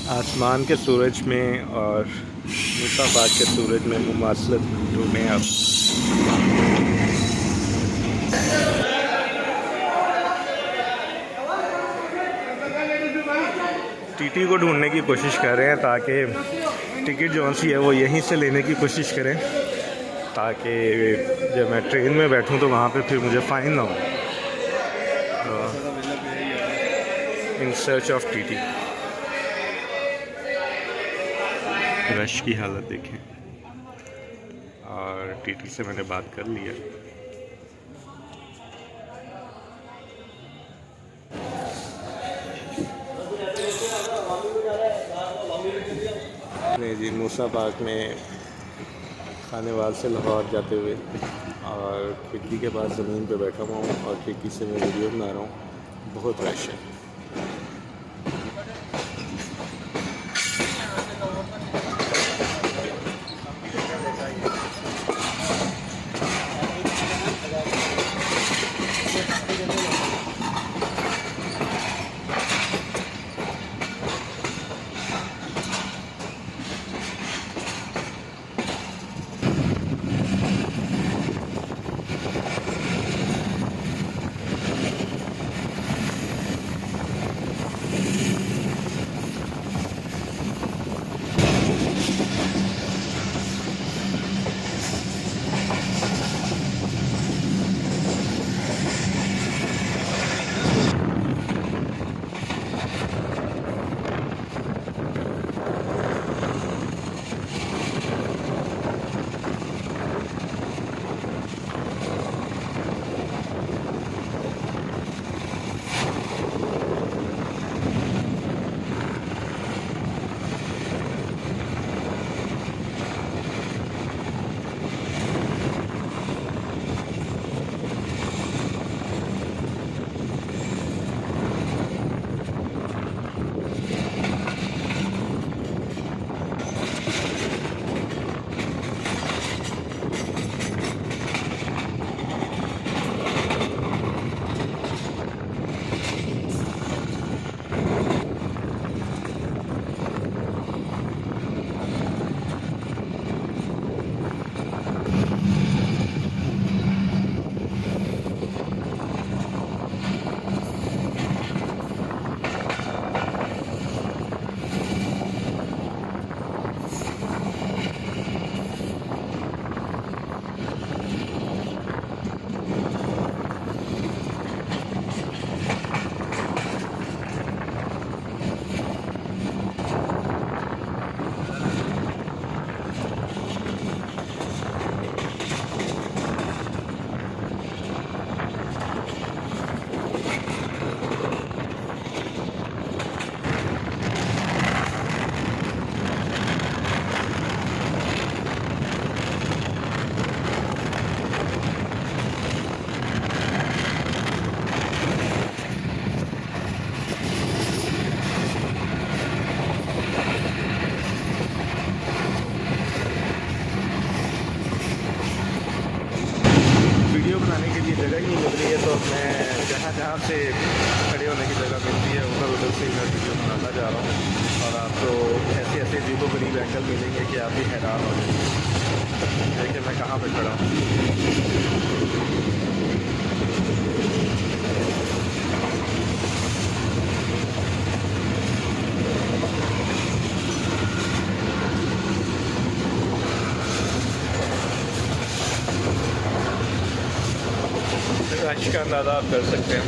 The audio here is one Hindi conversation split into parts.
आसमान के सूरज में और मुसाफात के सूरज में मुमासलत ढूंढें आप। टीटी को ढूंढने की कोशिश कर रहे हैं ताकि टिकट जो सी है वो यहीं से लेने की कोशिश करें, ताकि जब मैं ट्रेन में बैठूं तो वहाँ पे फिर मुझे फ़ाइन ना हो। In search of TT. Rush की हालत देखें, और टीटी से मैंने बात कर लिया। नहीं जी, मूसा पार्क में खानेवाल से लाहौर जाते हुए और खिड़की के पास ज़मीन पे बैठा हुआ हूँ और खिड़की से मैं वीडियो बना रहा हूँ। बहुत रश है। वीडियो बनाने के लिए जगह ही नहीं मिल रही है, तो मैं जहाँ से खड़े होने की जगह मिलती है उधर से मैं वीडियो बनाता जा रहा हूँ। और आपको ऐसे ऐसे अजीबोगरीब एंगल मिलेंगे कि आप भी हैरान हो जाएंगे। देखिए मैं कहाँ पे खड़ा हूँ। रश का अंदाज़ा आप कर सकते हैं।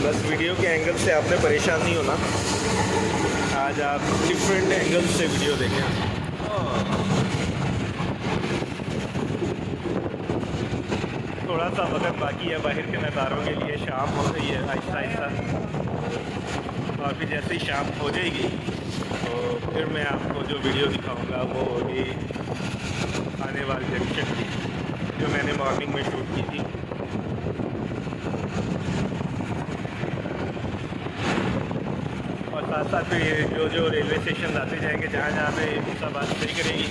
बस वीडियो के एंगल से आपने परेशान नहीं होना। आज आप डिफरेंट एंगल से वीडियो देखें। थोड़ा सा वक्त बाकी है बाहर के नज़ारों के लिए। शाम हो रही है आहिस्ता आहिस्ता, और फिर जैसे ही शाम हो जाएगी तो फिर मैं आपको जो वीडियो दिखाऊंगा वो होगी खानेवाल जंक्शन की, जो मैंने मॉर्निंग में शूट की थी। साथ साथ पे जो जो रेलवे स्टेशन आते जाएंगे, जहाँ जहाँ पे मुसाबात सही करेगी,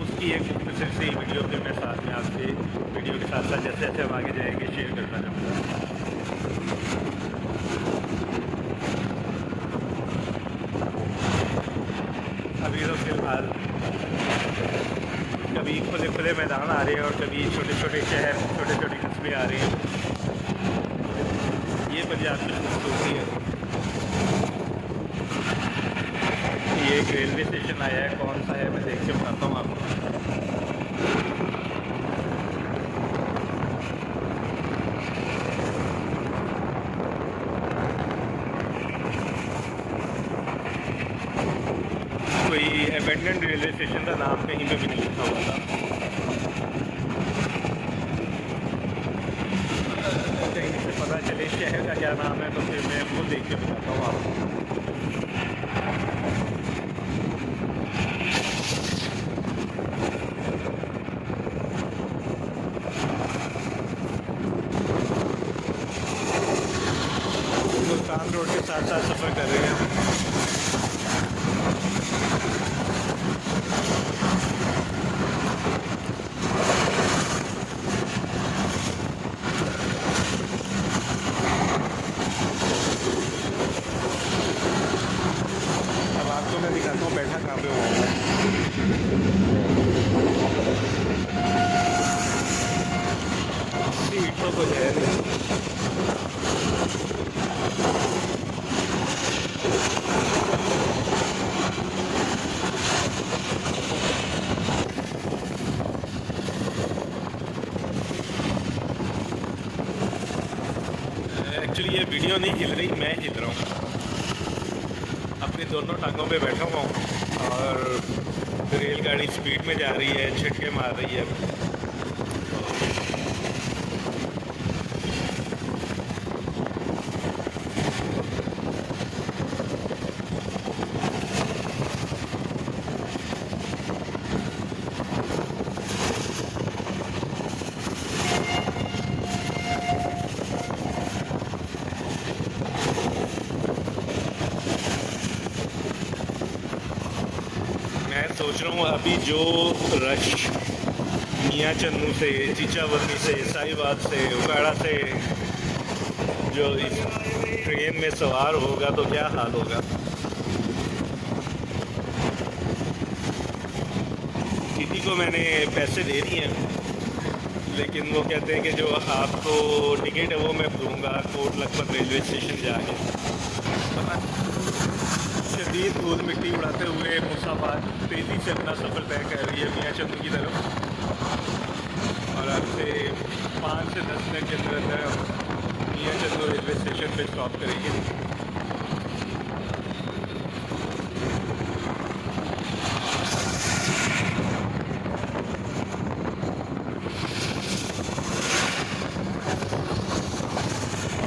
उसकी एक मुख्तसर सी वीडियो के मैं साथ में आपसे वीडियो के साथ साथ जैसे जैसे हम आगे जाएंगे शेयर करता रहूँगा। अभी तो फिलहाल कभी खुले खुले मैदान आ रहे हैं और कभी छोटे छोटे शहर, छोटे छोटे कस्बे आ रहे हैं। ये पंजाब की खूबसूरती है। ये एक रेलवे स्टेशन आया है, कौन सा है मैं देख के बताता हूँ आपको। कोई एबेंडन रेलवे स्टेशन का नाम कहीं पे भी नहीं लिखा हुआ था। कहीं से पता चले शहर का क्या नाम है तो फिर मैं वो देख के बताता हूँ आपको। मुल्तान रोड के साथ साथ सफ़र कर रहे हैं। अब आपको मैं दिखाता हूँ बैठा कहाँ पे हुआ है। सीट तो कुछ है नहीं। एक्चुअली ये वीडियो नहीं हिल रही, मैं हिल रहा हूँ। अपनी दोनों टांगों पे बैठा हुआ हूँ और रेलगाड़ी स्पीड में जा रही है, झटके मार रही है। मैं सोच रहा हूँ अभी जो रश मियाँ चन्नू से, चीचावरनी से, साहिबाद से, उकाड़ा से जो इस ट्रेन में सवार होगा तो क्या हाल होगा। टीटी को मैंने पैसे दे दिए हैं, लेकिन वो कहते हैं कि जो आपको टिकट है वो मैं दूंगा कोट लखपत रेलवे स्टेशन जाके। शदीद धूल मिट्टी उड़ाते हुए मुसाफिर तेज़ी से अपना सफ़र तय कर रही है मियाँ चन्नू की तरफ। और अब से 5 से 10 मिनट के अंदर अंदर हम मियाँ चन्नू रेलवे स्टेशन पे स्टॉप करेंगे।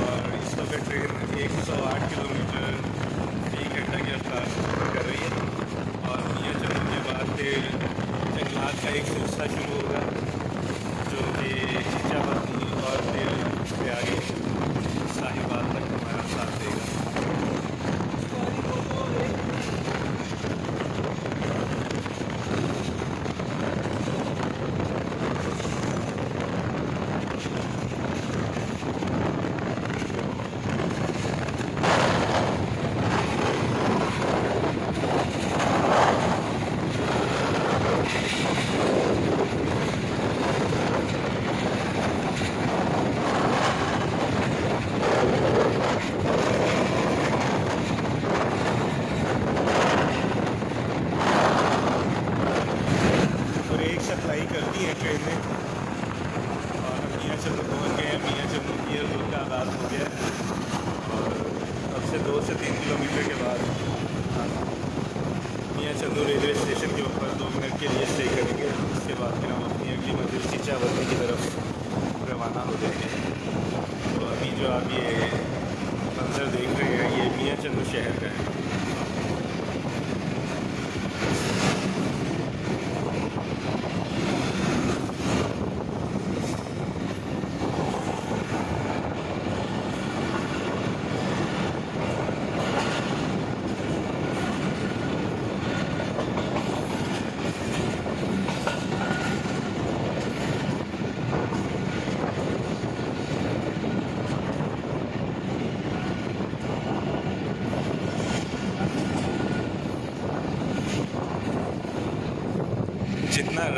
और इस समय ट्रेन 108 किलोमीटर की रफ्तार कर रही है। और मियाँ चन्नू के बाद फिर जंगलात का एक सिलसिला शुरू होगा जो कि चीचावरनी और फिर उसके आगे साहिबाद तक हमारा साथ देगा। सप्लाई करती है ट्रेनें और हम मियाँ चन्नू पहुँच गए हैं। मियाँ चन्नू की रूट का आगाज़ हो गया और अब से 2 से 3 किलोमीटर के बाद मियाँ चन्नू रेलवे स्टेशन के ऊपर 2 मिनट के लिए स्टे करेंगे। उसके बाद फिर हम अपनी अगली मंजिल चीचावरनी की तरफ रवाना हो जाएंगे। तो अभी जो आप ये मंजर देख रहे हैं ये मियाँ चन्नू शहर का है।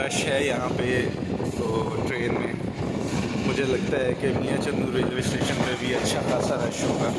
रश है यहाँ पे तो ट्रेन में मुझे लगता है कि मियाँ चंदू रेलवे स्टेशन पे भी अच्छा खासा रश होगा।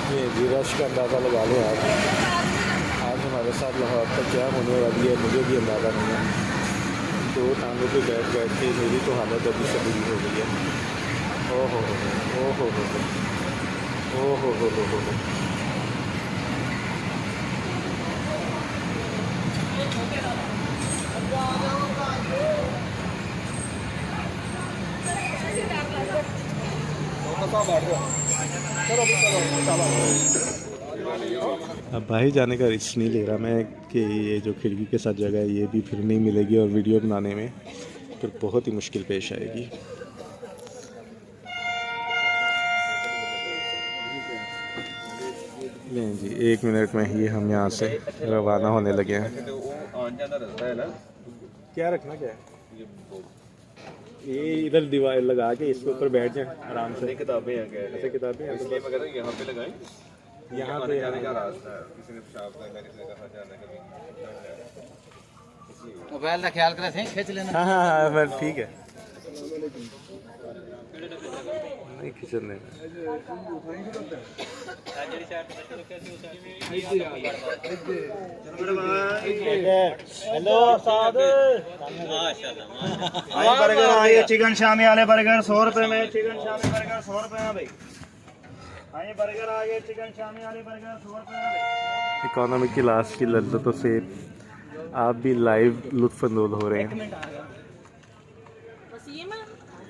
ये जी रश का अंदाज़ा लगा लें आप। आज हमारे साथ लाहौर तक क्या होने वाली है मुझे भी अंदाज़ा नहीं है। 2 टांगों पे बैठ बैठ के मेरी तो हालत अभी सभी हो गई है। ओ हो ओ हो ओ हो। अब बाहर जाने का रिस्क नहीं ले रहा मैं कि ये जो खिड़की के साथ जगह है ये भी फिर नहीं मिलेगी और वीडियो बनाने में फिर बहुत ही मुश्किल पेश आएगी। नहीं जी 1 मिनट में ही हम यहाँ से रवाना होने लगे हैं। क्या रखना क्या है ये इधर दीवार लगा के इसके ऊपर बैठ जाए आराम से। किताबें हैं क्या? ऐसे किताबें हैं तो यहाँ पे लगाएं। यहाँ पे जाने का रास्ता है। किसी ने पेशाब करना किसी ने कहा जाना कभी मोबाइल का ख्याल करें खींच लेना। हाँ फिर ठीक है नहीं खींचने देना। हेलो बर्गर आइए चिकन शामी वाले बर्गर 100 रुपए में। चिकन शामी बर्गर 100 रुपए में भाई। आइए बर्गर आइए चिकन शामी वाले बर्गर 100 रुपए में भाई। इकोनॉमी क्लास की लज्जतों से आप भी लाइव लुत्फ अंदोज हो रहे हैं।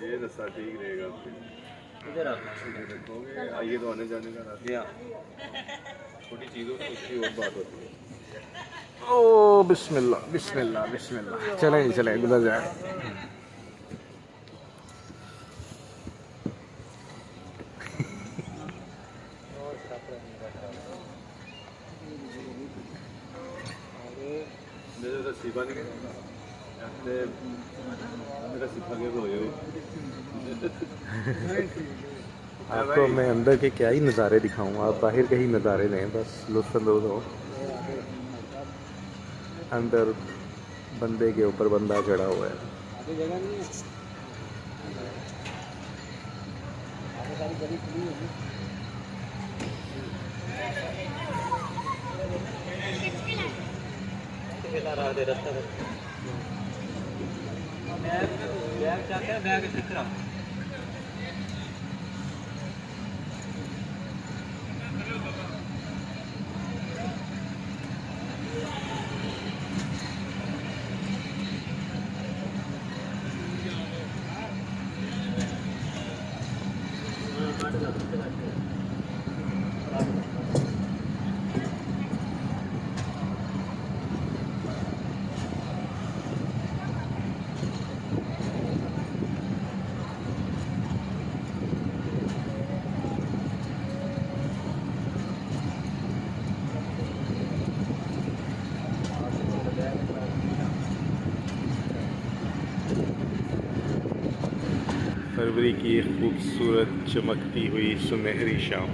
ये रास्ता ठीक रहेगा। इधर आप देखोगे आइए तो आने जाने का रास्ता छोटी चीज़ों की उसकी और बात होती है। ओ बिस्मिल्लाह बिस्मिल्लाह बिस्मिल्लाह चले चले गुजर जाए। आपको मैं अंदर के क्या ही नज़ारे दिखाऊं आप बाहर के ही नज़ारे लें बस लुत्फ अंदोज हो। अंदर बंदे के ऊपर बंदा चढ़ा हुआ है। फरवरी की एक खूबसूरत चमकती हुई सुनहरी शाम।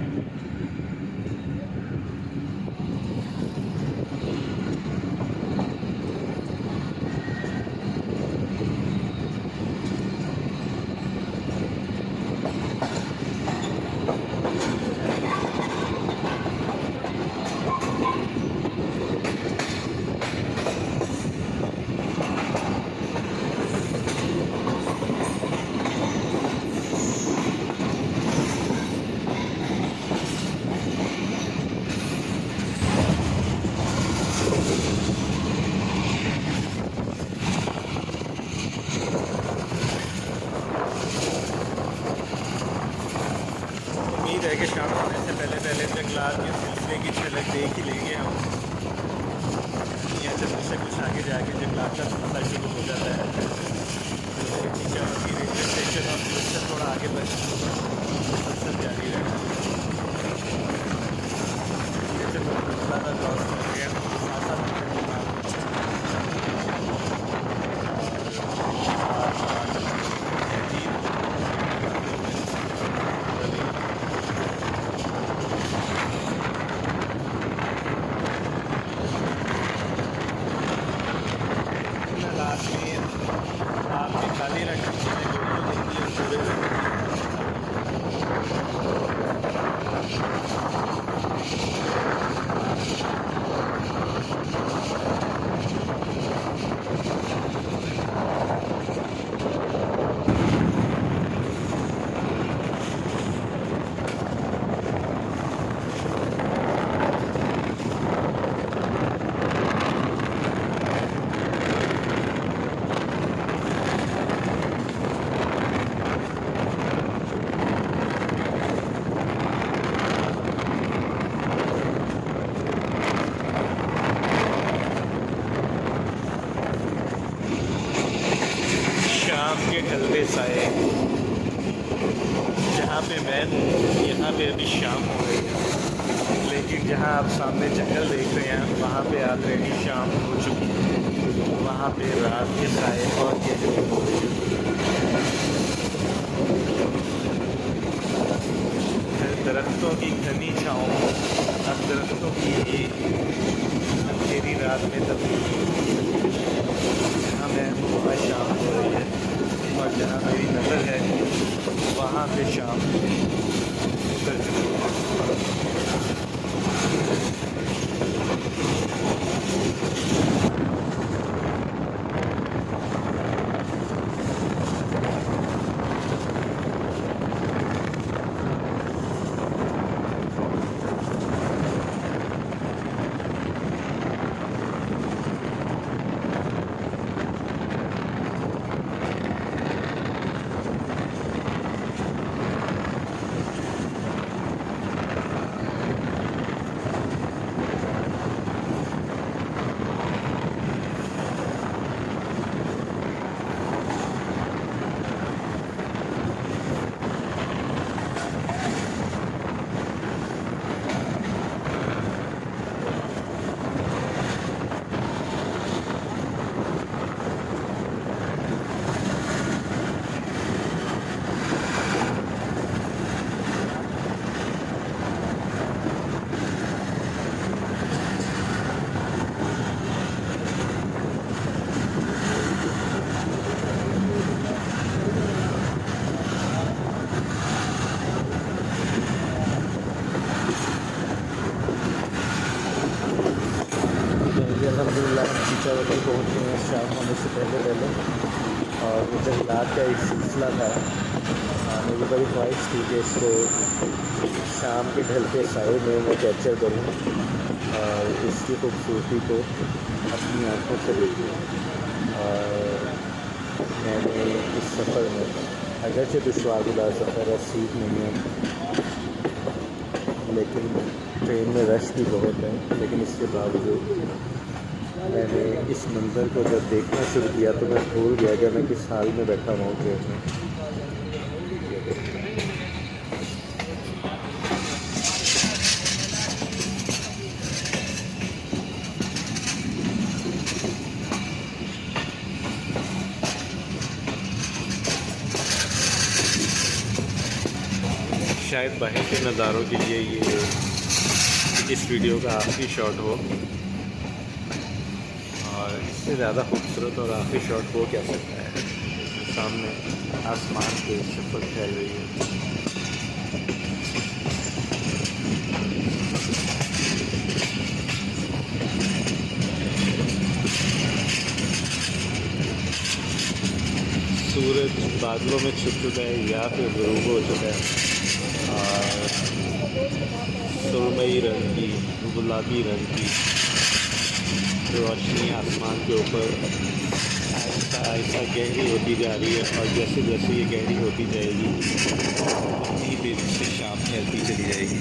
पहले जंगलात के सिलसिले की झलक देख ही लेंगे हम। यहाँ से कुछ आगे जाके जंगलात का सिलसिला शुरू हो जाता है। रेलवे स्टेशन और उससे थोड़ा आगे बढ़ मुसलसल जारी रहेगा। जैसे ज़्यादा क्रॉस कर गया आपने खाली रखी चीज़ें गोलियों देती है पूरे के ढलते साए। जहाँ पे मैं हूँ यहाँ पे अभी शाम हो गई है, लेकिन जहाँ आप सामने जंगल देख रहे हैं वहाँ पे ऑलरेडी शाम हो चुकी है। वहाँ पे रात के साए और गहरे हो रहे हैं। दरख्तों की घनी छाँव अब दरख्तों की ये अंधेरी रात में तब्दील। जहाँ मैं हूँ वहाँ शाम हो रही है और जहाँ मेरी नज़र है वहाँ पे शाम उतर चुकी है। अल्हम्दुलिल्लाह हम चीचावटी पहुँचे हैं शाम होने से पहले और वो जंगलात का एक सिलसिला था। मेरी बड़ी ख्वाहिश थी कि इसको शाम के ढलते साए में मैं कैप्चर करूँ और इसकी खूबसूरती को अपनी आँखों से देखूँ। और मैंने इस सफ़र में अगरचे दुश्वारगुज़ार सफ़र है, सीट नहीं है, लेकिन ट्रेन में रश भी बहुत है, लेकिन इसके बावजूद मैंने इस मंज़र को जब देखना शुरू किया तो मैं भूल गया कि मैं किस हाल में बैठा हुआ हूँ ट्रेन में। शायद बाहर के नज़ारों के लिए ये इस वीडियो का आखिरी शॉट हो, और इससे ज़्यादा खूबसूरत और आखिरी शॉट हो क्या सकता है। सामने आसमान पे सफ़र फैल रही है। सूरज बादलों में छुप चुका है या फिर ग़ुरूब हो चुका है, और सुरमई रंग की, गुलाबी रंग की रोशनी आसमान के ऊपर आहिस्ता आहिस्ता गहरी होती जा रही है। और जैसे जैसे ये गहरी होती जाएगी उतनी तेज़ी से शाम फैलती चली जाएगी।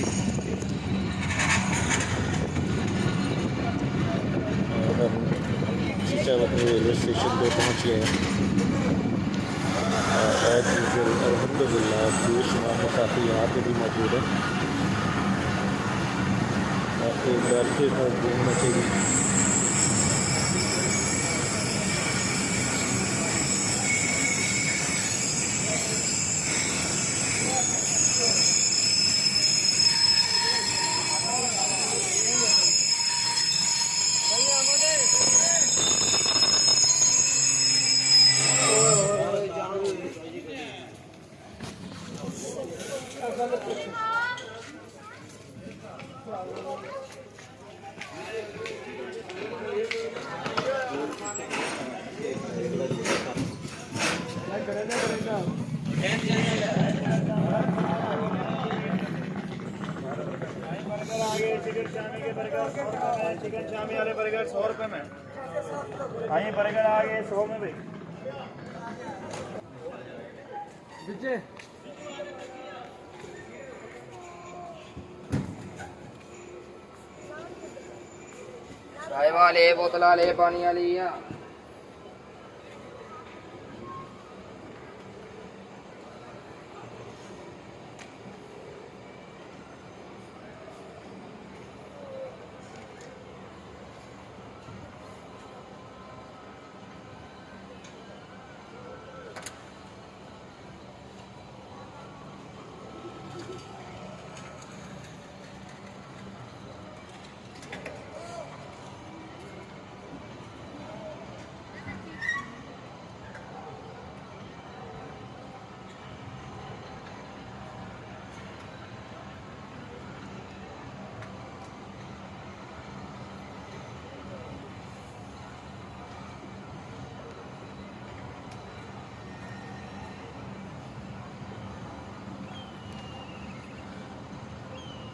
चीचावतनी रेलवे स्टेशन पे पहुंच गए हैं। एज यूजुअल अल्हम्दुलिल्लाह बेशुमार मुसाफिर यहाँ पे भी मौजूद है। और एक बार फिर घूमने के लिए चिकन शामी वाले बर्गर 100 रुपये में। आइए बर्गर आ गए 100 में भाई। चाय वाले बोतल वाले पानी वाली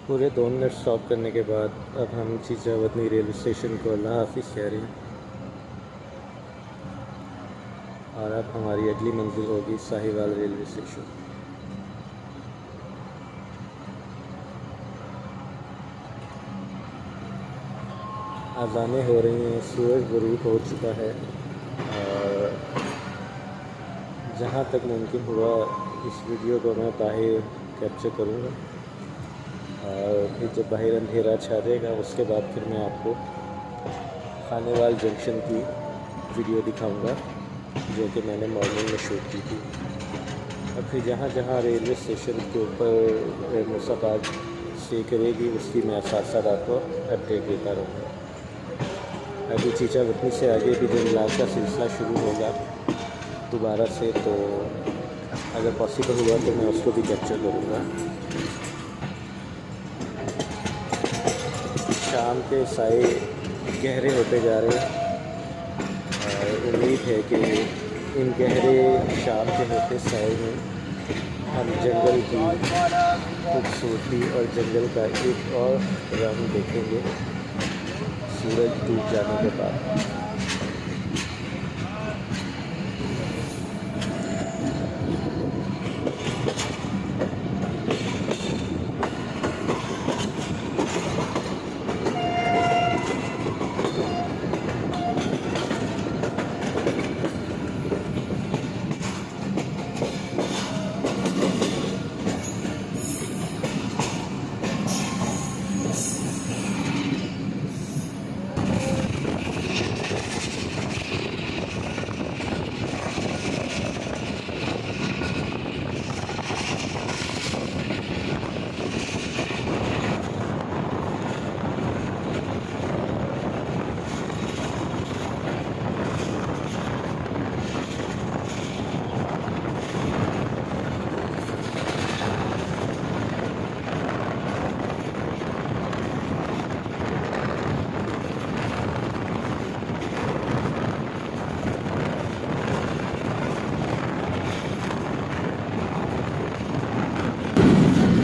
पूरे 2 मिनट स्टॉप करने के बाद अब हम चीचावतनी रेलवे स्टेशन को अल्लाह हाफिज़ कह रहे हैं। और अब हमारी अगली मंजिल होगी साहिवाल रेलवे स्टेशन। अज़ानें हो रही हैं, सूरज ग़ुरूब हो चुका है और जहाँ तक मुमकिन हुआ इस वीडियो को मैं बाहर कैप्चर करूँगा। और फिर जब बाहर अंधेरा छा जाएगा उसके बाद फिर मैं आपको खानेवाल जंक्शन की वीडियो दिखाऊंगा जो कि मैंने मॉर्निंग में शूट की थी। और फिर जहाँ जहाँ रेलवे स्टेशन के ऊपर मुसाफिर स्टे करेगी उसकी मैं साथ साथ आपको अपडेट देता रहूँगा। अभी चीचावतनी से आगे भी जो इलाज का सिलसिला शुरू होगा दोबारा से, तो अगर पॉसिबल हुआ तो मैं उसको भी कैप्चर करूँगा। शाम के साए गहरे होते जा रहे हैं और उम्मीद है कि इन गहरे शाम के होते साए में हम जंगल की खूबसूरती और जंगल का एक और रंग देखेंगे सूरज डूब जाने के बाद।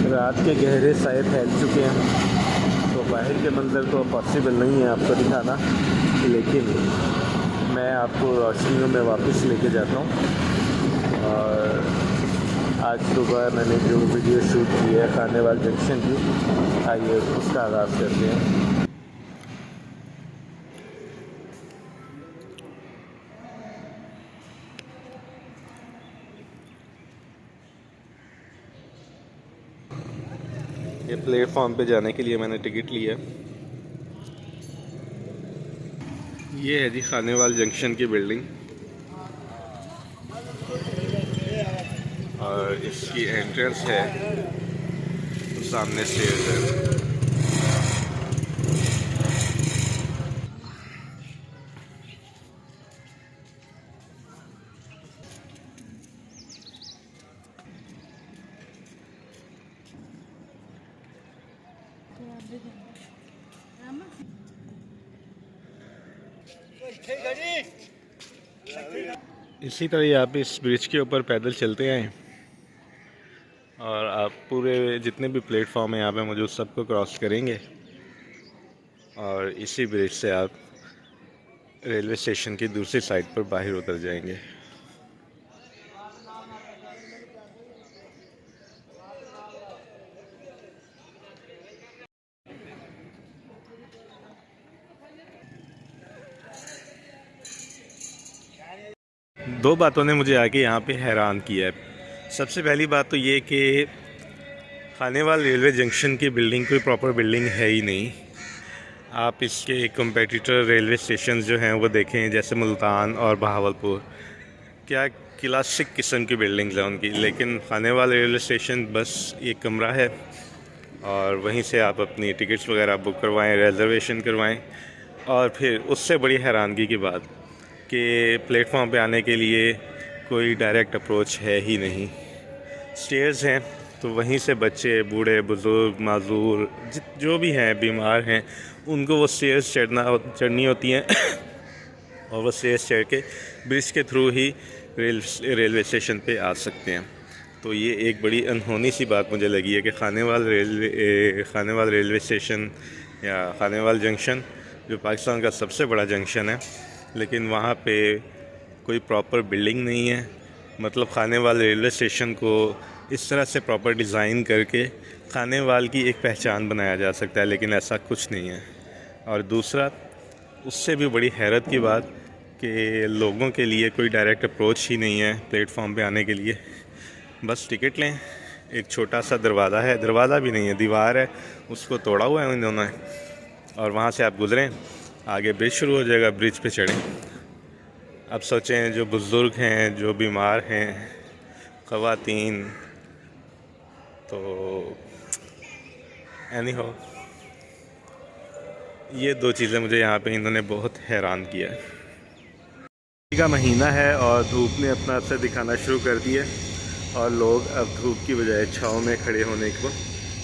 रात के गहरे साए फैल चुके हैं तो बाहर के मंज़र तो पॉसिबल नहीं है आपको दिखाना, लेकिन मैं आपको रोशनियों में वापस लेके जाता हूँ। और आज सुबह मैंने जो वीडियो शूट की है खानेवाल जंक्शन की, आइए उसका आगाज़ करते हैं। प्लेटफॉर्म पे जाने के लिए मैंने टिकट लिया। ये है जी खानेवाल जंक्शन की बिल्डिंग और इसकी एंट्रेंस है, सामने स्टेज है। इसी तरह आप इस ब्रिज के ऊपर पैदल चलते आए और आप पूरे जितने भी प्लेटफॉर्म हैं यहाँ पे मौजूद सबको क्रॉस करेंगे और इसी ब्रिज से आप रेलवे स्टेशन की दूसरी साइड पर बाहर उतर जाएंगे। दो बातों ने मुझे आके यहाँ पे हैरान किया है। सबसे पहली बात तो ये कि खानेवाल रेलवे जंक्शन की बिल्डिंग कोई प्रॉपर बिल्डिंग है ही नहीं। आप इसके कंपेटिटर रेलवे स्टेशन जो हैं वो देखें, जैसे मुल्तान और बहावलपुर, क्या क्लासिक किस्म की बिल्डिंग्स हैं उनकी, लेकिन खानेवाल रेलवे स्टेशन बस एक कमरा है और वहीं से आप अपनी टिकट्स वगैरह बुक करवाएं, रिजर्वेशन करवाएं। और फिर उससे बड़ी हैरानगी की बात कि प्लेटफॉर्म पे आने के लिए कोई डायरेक्ट अप्रोच है ही नहीं। स्टेयर्स हैं तो वहीं से बच्चे, बूढ़े, बुज़ुर्ग, माजूर जो भी हैं, बीमार हैं, उनको वो स्टेयर्स चढ़नी होती हैं और वो स्टेयर्स चढ़ के ब्रिज के थ्रू ही रेलवे स्टेशन पे आ सकते हैं। तो ये एक बड़ी अनहोनी सी बात मुझे लगी है कि खानेवाल रेलवे स्टेशन या खानेवाल जंक्शन जो पाकिस्तान का सबसे बड़ा जंक्शन है, लेकिन वहाँ पे कोई प्रॉपर बिल्डिंग नहीं है। मतलब खानेवाल रेलवे स्टेशन को इस तरह से प्रॉपर डिज़ाइन करके खानेवाल की एक पहचान बनाया जा सकता है, लेकिन ऐसा कुछ नहीं है। और दूसरा, उससे भी बड़ी हैरत की बात कि लोगों के लिए कोई डायरेक्ट अप्रोच ही नहीं है प्लेटफॉर्म पे आने के लिए। बस टिकट लें, एक छोटा सा दरवाज़ा है, दरवाज़ा भी नहीं है, दीवार है, उसको तोड़ा हुआ है उन्होंने, और वहाँ से आप गुज़रें, आगे ब्रिज शुरू हो जाएगा, ब्रिज पे चढ़ें। अब सोचें जो बुज़ुर्ग हैं, जो बीमार हैं, ख़वातीन, तो एनी हो, ये दो चीज़ें मुझे यहाँ पे इन्होंने बहुत हैरान किया है। का महीना है और धूप ने अपना असर दिखाना शुरू कर दिया और लोग अब धूप की बजाय छाँव में खड़े होने को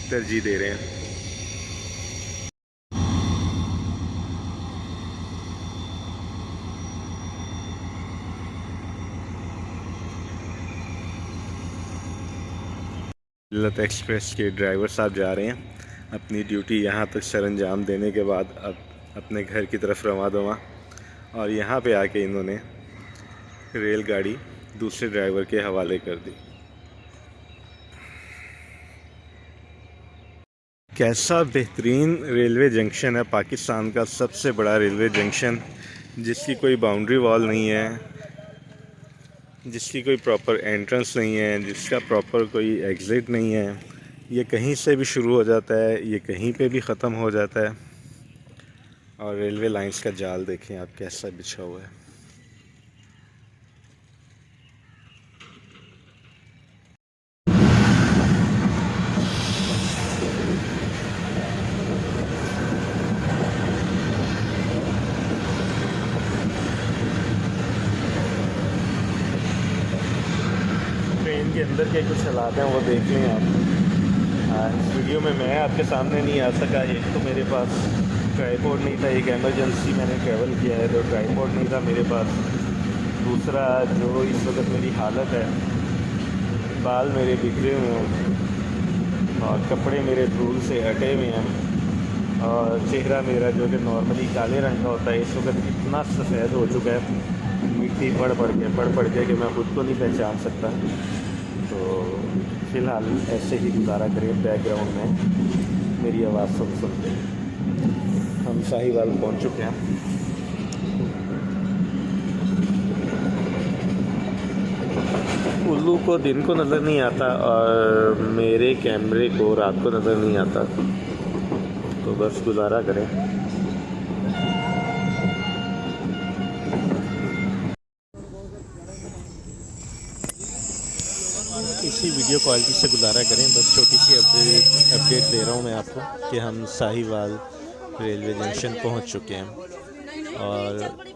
तरजीह दे रहे हैं। लत एक्सप्रेस के ड्राइवर साहब जा रहे हैं अपनी ड्यूटी यहाँ तक सरअंजाम देने के बाद अब अपने घर की तरफ रवां दवां, और यहाँ पे आके इन्होंने रेलगाड़ी दूसरे ड्राइवर के हवाले कर दी। कैसा बेहतरीन रेलवे जंक्शन है, पाकिस्तान का सबसे बड़ा रेलवे जंक्शन, जिसकी कोई बाउंड्री वॉल नहीं है, जिसकी कोई प्रॉपर एंट्रेंस नहीं है, जिसका प्रॉपर कोई एग्ज़िट नहीं है। ये कहीं से भी शुरू हो जाता है, ये कहीं पे भी ख़त्म हो जाता है। और रेलवे लाइंस का जाल देखें आप कैसा बिछा हुआ है। ट्रेन के अंदर के कुछ हालात हैं वो देख लें आप। इस वीडियो में मैं आपके सामने नहीं आ सका। एक तो मेरे पास ट्राईपॉड नहीं था, एक एमरजेंसी मैंने ट्रैवल किया है तो ट्राईपॉड नहीं था मेरे पास। दूसरा, जो इस वक्त मेरी हालत है, बाल मेरे बिखरे हुए हैं और कपड़े मेरे धूल से हटे हुए हैं और चेहरा मेरा जो कि नॉर्मली काले रंग का होता है, इस वक्त इतना सफ़ेद हो चुका है मिट्टी पड़ पड़ के कि मैं खुद को नहीं पहचान सकता। तो फ़िलहाल ऐसे ही गुजारा करें, बैकग्राउंड में मेरी आवाज़ सुनते हैं। हम साहिवाल पहुंच चुके हैं। उल्लू को दिन को नज़र नहीं आता और मेरे कैमरे को रात को नज़र नहीं आता, तो बस गुजारा करें। इसी वीडियो क्वालिटी से गुजारा करें, बस छोटी सी अपडेट दे रहा हूँ मैं आपको कि हम साहिवाल रेलवे जंक्शन पहुँच चुके हैं। और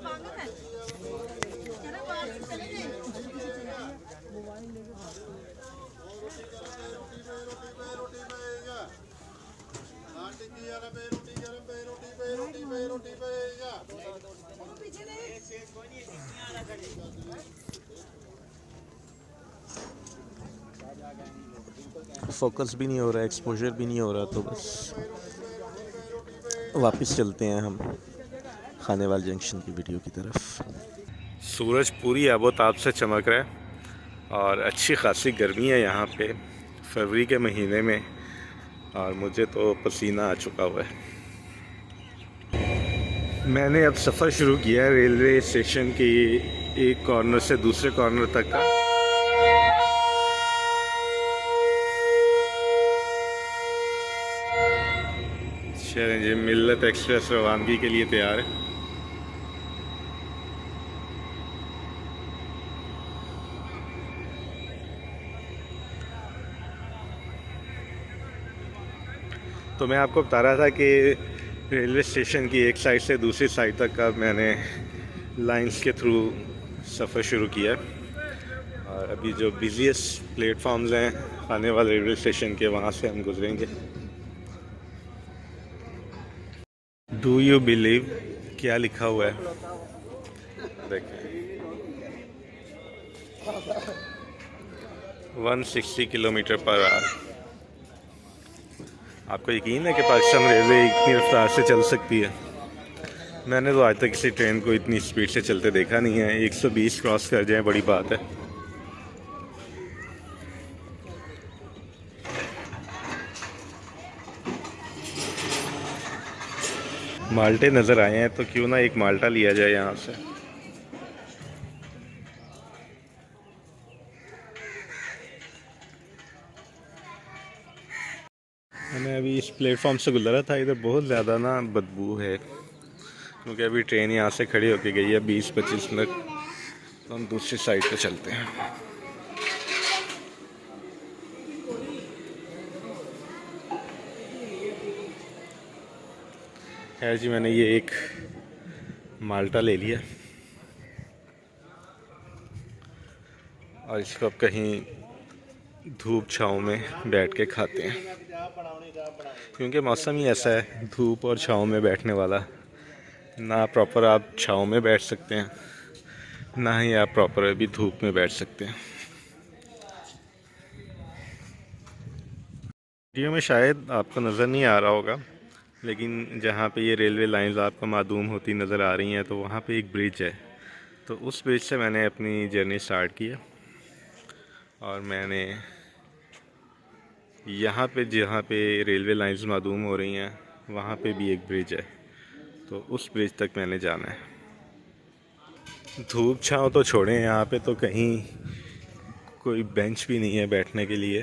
फोकस भी नहीं हो रहा, एक्सपोजर भी नहीं हो रहा, तो बस वापस चलते हैं हम खानेवाल जंक्शन की वीडियो की तरफ। सूरज पूरी आबोताब से चमक रहा है और अच्छी खासी गर्मी है यहाँ पे फरवरी के महीने में, और मुझे तो पसीना आ चुका हुआ है। मैंने अब सफ़र शुरू किया है रेलवे स्टेशन की एक कॉर्नर से दूसरे कॉर्नर तक का। चलें जी, मिल्लत एक्सप्रेस रवानगी के लिए तैयार है। तो मैं आपको बता रहा था कि रेलवे स्टेशन की एक साइड से दूसरी साइड तक का मैंने लाइंस के थ्रू सफ़र शुरू किया है, और अभी जो बिज़ीएस्ट प्लेटफॉर्म्स हैं खानेवाल रेलवे स्टेशन के, वहाँ से हम गुजरेंगे। डू यू बिलीव क्या लिखा हुआ है, देखिए 160 किलोमीटर पर आवर। आपको यकीन है कि पाकिस्तान रेलवे इतनी रफ्तार से चल सकती है? मैंने तो आज तक किसी ट्रेन को इतनी स्पीड से चलते देखा नहीं है। 120 क्रॉस कर जाए बड़ी बात है। माल्टे नज़र आए हैं तो क्यों ना एक माल्टा लिया जाए यहाँ से। मैं अभी इस प्लेटफॉर्म से गुजरा था, इधर बहुत ज़्यादा ना बदबू है, क्योंकि अभी ट्रेन यहाँ से खड़ी होके गई है 20-25 मिनट। तो हम दूसरी साइड पे चलते हैं। खैर जी, मैंने ये एक माल्टा ले लिया और इसको अब कहीं धूप छाँव में बैठ के खाते हैं, क्योंकि मौसम ही ऐसा है धूप और छाँव में बैठने वाला। ना प्रॉपर आप छाँव में बैठ सकते हैं, ना ही आप प्रॉपर अभी धूप में बैठ सकते हैं। वीडियो में शायद आपको नज़र नहीं आ रहा होगा, लेकिन जहाँ पे ये रेलवे लाइंस आपको मालूम होती नज़र आ रही हैं, तो वहाँ पे एक ब्रिज है। तो उस ब्रिज से मैंने अपनी जर्नी स्टार्ट की है, और मैंने यहाँ पे जहाँ पे रेलवे लाइंस मालूम हो रही हैं वहाँ पे भी एक ब्रिज है, तो उस ब्रिज तक मैंने जाना है। धूप छाँव तो छोड़ें, यहाँ पे तो कहीं कोई बेंच भी नहीं है बैठने के लिए,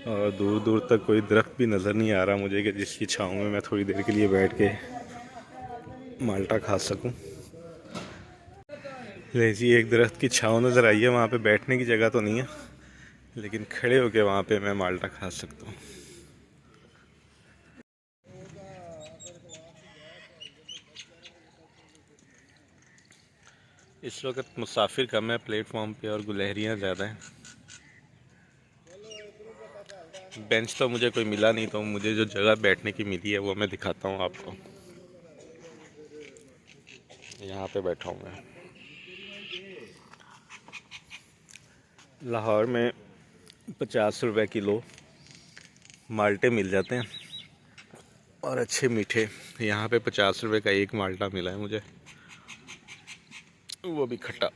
और दूर दूर तक कोई दरख्त भी नज़र नहीं आ रहा मुझे कि जिसकी छाँव में मैं थोड़ी देर के लिए बैठ के माल्टा खा सकूं। ले जी, एक दरख्त की छाँव नज़र आई है, वहाँ पे बैठने की जगह तो नहीं है, लेकिन खड़े होके वहाँ पे मैं माल्टा खा सकता हूँ। इस वक्त मुसाफिर कम है प्लेटफॉर्म पे और गुलहरियाँ ज़्यादा हैं। बेंच तो मुझे कोई मिला नहीं, तो मुझे जो जगह बैठने की मिली है वो मैं दिखाता हूँ आपको। यहाँ पे बैठा हूँ मैं। लाहौर में 50 रुपए किलो माल्टे मिल जाते हैं, और अच्छे मीठे। यहाँ पे 50 रुपए का एक माल्टा मिला है मुझे, वो भी खट्टा।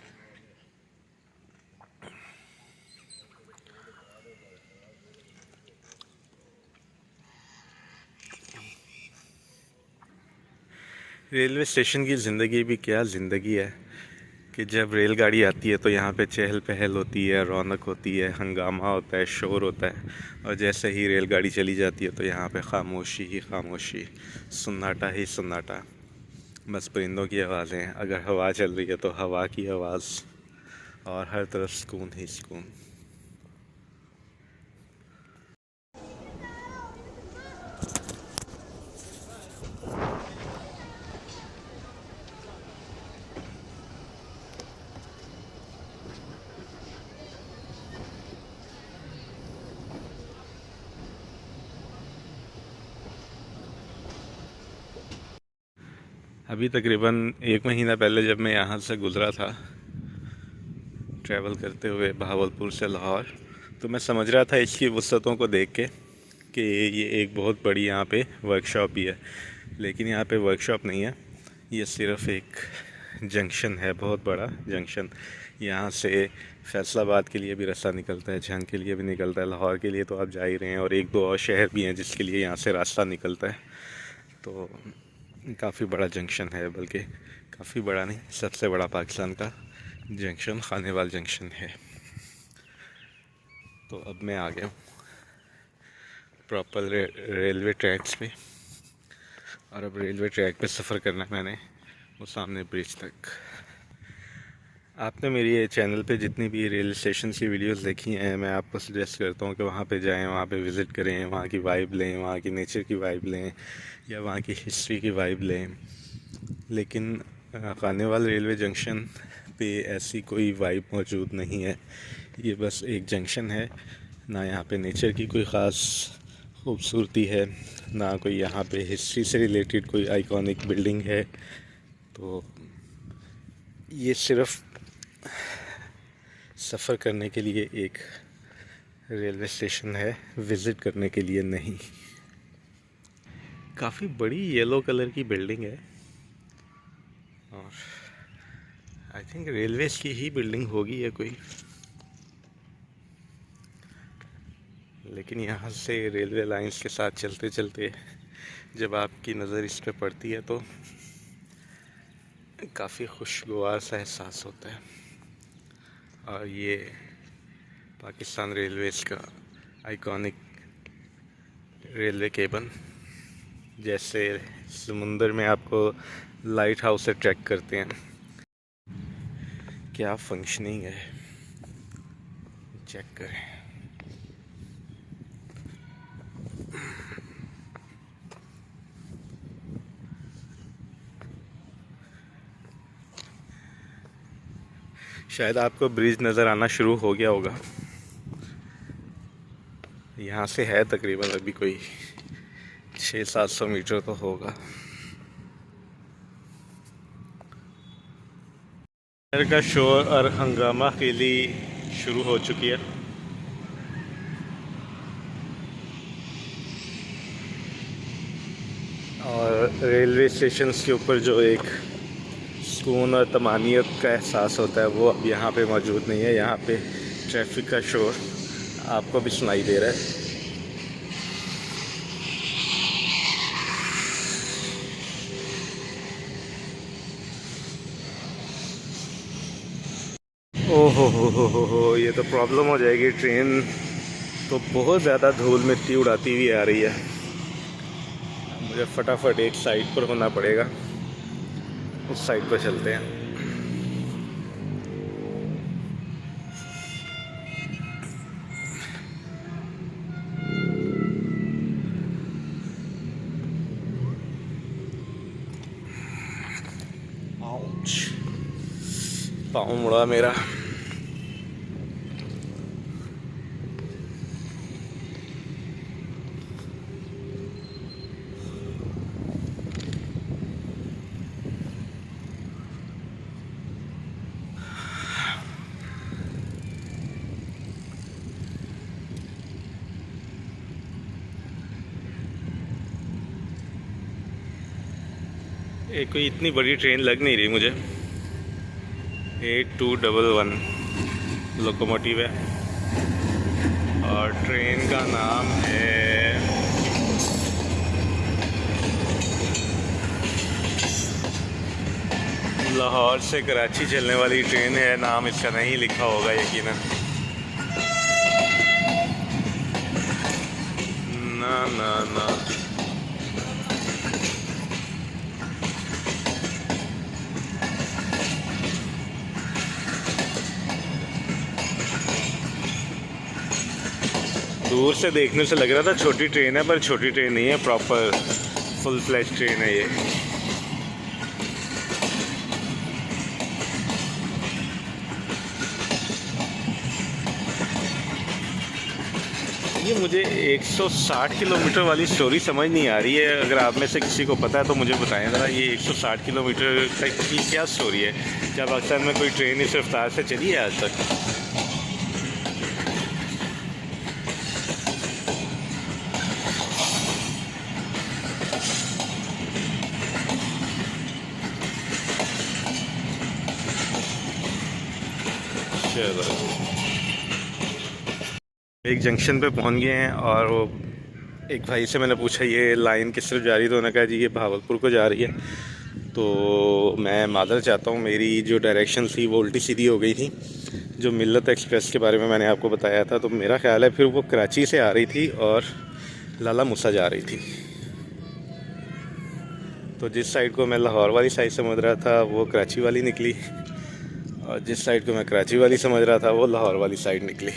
रेलवे स्टेशन की ज़िंदगी भी क्या ज़िंदगी है कि जब रेलगाड़ी आती है तो यहाँ पे चहल पहल होती है, रौनक होती है, हंगामा होता है, शोर होता है। और जैसे ही रेलगाड़ी चली जाती है तो यहाँ पे खामोशी ही खामोशी, सन्नाटा ही सन्नाटा, बस परिंदों की आवाज़ें। अगर हवा चल रही है तो हवा की आवाज़, और हर तरफ सुकून ही सुकून। अभी तकरीबन 1 महीना पहले जब मैं यहाँ से गुज़रा था ट्रैवल करते हुए बहावलपुर से लाहौर, तो मैं समझ रहा था इसकी वसअतों को देख के कि ये एक बहुत बड़ी यहाँ पे वर्कशॉप भी है। लेकिन यहाँ पे वर्कशॉप नहीं है, ये सिर्फ़ एक जंक्शन है, बहुत बड़ा जंक्शन। यहाँ से फैसलाबाद के लिए भी रास्ता निकलता है, झंग के लिए भी निकलता है, लाहौर के लिए तो आप जा ही रहे हैं, और 1-2 और शहर भी हैं जिसके लिए यहाँ से रास्ता निकलता है। तो काफ़ी बड़ा जंक्शन है, बल्कि काफ़ी बड़ा नहीं, सबसे बड़ा पाकिस्तान का जंक्शन खानेवाल जंक्शन है। तो अब मैं आ गया हूँ प्रॉपर रेलवे ट्रैक्स पे, और अब रेलवे ट्रैक पे सफ़र करना है मैंने, वो सामने ब्रिज तक। आपने मेरी ये चैनल पे जितनी भी रेल स्टेशन की वीडियोस देखी हैं, मैं आपको सजेस्ट करता हूँ कि वहाँ पे जाएं, वहाँ पे विज़िट करें, वहाँ की वाइब लें, वहाँ की नेचर की वाइब लें, या वहाँ की हिस्ट्री की वाइब लें। लेकिन खानेवाल रेलवे जंक्शन पे ऐसी कोई वाइब मौजूद नहीं है। ये बस एक जंक्शन है, ना यहाँ पे नेचर की कोई ख़ास खूबसूरती है, ना कोई यहाँ पे हिस्ट्री से रिलेटेड कोई आइकॉनिक बिल्डिंग है। तो ये सिर्फ़ सफ़र करने के लिए एक रेलवे स्टेशन है, विज़िट करने के लिए नहीं। काफ़ी बड़ी येलो कलर की बिल्डिंग है, और आई थिंक रेलवेज की ही बिल्डिंग होगी ये कोई। लेकिन यहाँ से रेलवे लाइंस के साथ चलते चलते जब आपकी नज़र इस पे पड़ती है तो काफ़ी खुशगवार सा एहसास होता है। और ये पाकिस्तान रेलवेज़ का आइकॉनिक रेलवे केबन, जैसे समुंदर में आपको लाइट हाउस से ट्रैक करते हैं, क्या फंक्शनिंग है, चेक करें। शायद आपको ब्रिज नज़र आना शुरू हो गया होगा। यहाँ से है तकरीबन अभी कोई 600-700 मीटर तो होगा। शहर का शोर और हंगामा खेली शुरू हो चुकी है। और रेलवे स्टेशंस के ऊपर जो एक सुकून और तमानियत का एहसास होता है वो अब यहाँ पे मौजूद नहीं है। यहाँ पे ट्रैफिक का शोर आपको भी सुनाई दे रहा है। ओहो हो, ये तो प्रॉब्लम हो जाएगी। ट्रेन तो बहुत ज़्यादा धूल मिट्टी उड़ाती हुई आ रही है। मुझे फटाफट एक साइड पर होना पड़ेगा, उस साइड पर चलते हैं। पाँव मुड़ा मेरा। ये कोई इतनी बड़ी ट्रेन लग नहीं रही मुझे। 8211 लोकोमोटिव है और ट्रेन का नाम है लाहौर से कराची चलने वाली ट्रेन है, नाम इसका नहीं लिखा होगा यकीनन। ना ना ना, दूर से देखने से लग रहा था छोटी ट्रेन है, पर छोटी ट्रेन नहीं है, प्रॉपर फुल फ्लैश ट्रेन है ये मुझे 160 किलोमीटर वाली स्टोरी समझ नहीं आ रही है। अगर आप में से किसी को पता है तो मुझे बताएं ज़रा, ये 160 किलोमीटर तक की क्या स्टोरी है? क्या पाकिस्तान में कोई ट्रेन इस रफ्तार से चली है आज तक? एक जंक्शन पे पहुंच गए हैं और वो एक भाई से मैंने पूछा ये लाइन किस तरफ जा रही है, तो उन्होंने कहा जी ये भावलपुर को जा रही है। तो मैं मादर चाहता हूँ, मेरी जो डायरेक्शन थी वो उल्टी सीधी हो गई थी। जो मिल्लत एक्सप्रेस के बारे में मैंने आपको बताया था, तो मेरा ख्याल है फिर वो कराची से आ रही थी और लाला मूसा जा रही थी। तो जिस साइड को मैं लाहौर वाली साइड समझ रहा था वो कराची वाली निकली, और जिस साइड को मैं कराची वाली समझ रहा था वो लाहौर वाली साइड निकली।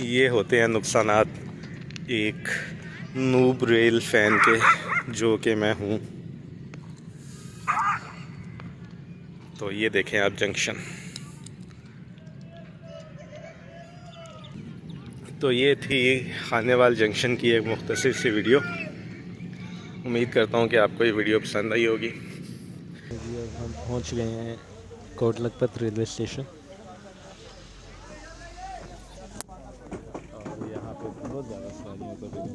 ये होते हैं नुकसानात एक नूब रेल फ़ैन के, जो कि मैं हूँ। तो ये देखें आप जंक्शन। तो ये थी खानेवाल जंक्शन की एक मुख्तसर सी वीडियो। उम्मीद करता हूँ कि आपको ये वीडियो पसंद आई होगी। हम पहुँच गए हैं कोट लखपत रेलवे स्टेशन, और यहाँ पे बहुत ज़्यादा सवारियाँ कर रही हैं।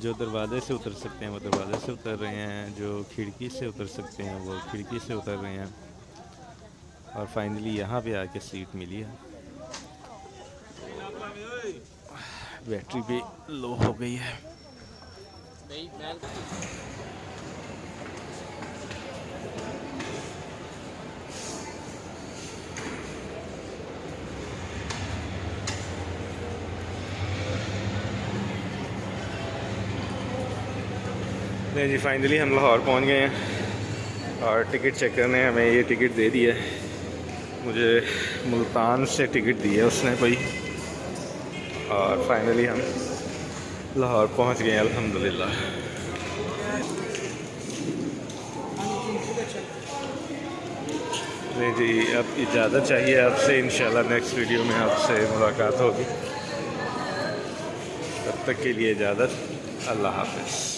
जो दरवाजे से उतर सकते हैं वो दरवाजे से उतर रहे हैं, जो खिड़की से उतर सकते हैं वो खिड़की से उतर रहे हैं, और फाइनली यहाँ पे आके सीट मिली है। बैटरी भी लो हो गई है। नहीं जी, फाइनली हम लाहौर पहुंच गए हैं और टिकट चेक करने हमें ये टिकट दे दी है। मुझे मुल्तान से टिकट दी है उसने कोई, और फाइनली हम लाहौर पहुंच गए अल्हम्दुलिल्लाह। नहीं जी, अब इजाज़त चाहिए आपसे। इंशाल्लाह नेक्स्ट वीडियो में आपसे मुलाकात होगी। तब तक के लिए इजाज़त, अल्लाह हाफ़िज़।